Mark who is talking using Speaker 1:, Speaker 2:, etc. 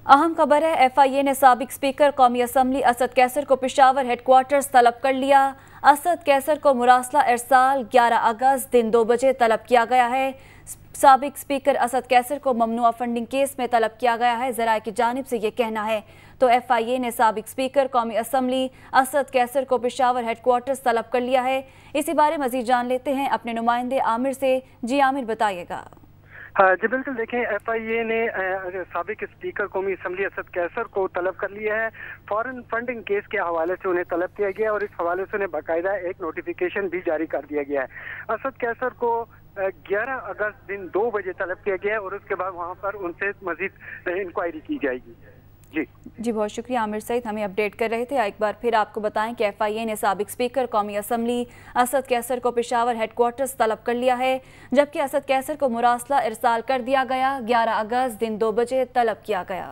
Speaker 1: अहम खबर है, FIA ने साबिक स्पीकर कौमी असम्बली असद कैसर को पेशावर हेडक्वार्टर्स तलब कर लिया। असद कैसर को मुरासला इरसाल 11 अगस्त दिन 2 बजे तलब किया गया है। साबिक स्पीकर असद कैसर को ममनुआ फंडिंग केस में तलब किया गया है, ज़राए की जानिब से ये कहना है। तो FIA ने साबिक स्पीकर कौमी असम्बली असद कैसर को पेशावर हेडक्वार्टर्स तलब कर लिया है। इसी बारे मज़ीद जान लेते हैं अपने नुमाइंदे आमिर से। जी आमिर, बताइएगा।
Speaker 2: हाँ जी बिल्कुल, देखें FIA ने साबिक स्पीकर कौमी असम्बली असद कैसर को तलब कर लिया है। फॉरेन फंडिंग केस के हवाले से उन्हें तलब किया गया और इस हवाले से उन्हें बाकायदा एक नोटिफिकेशन भी जारी कर दिया गया है। असद कैसर को 11 अगस्त दिन 2 बजे तलब किया गया है और उसके बाद वहाँ पर उनसे मजीद इंक्वायरी की जाएगी। जी
Speaker 1: बहुत शुक्रिया आमिर सईद, हमें अपडेट कर रहे थे। एक बार फिर आपको बताएं कि FIA ने साबिक स्पीकर कौमी असम्बली असद कैसर को पेशावर हेडक्वार्टर्स तलब कर लिया है, जबकि असद कैसर को मुरासला इरसाल कर दिया गया। 11 अगस्त दिन 2 बजे तलब किया गया।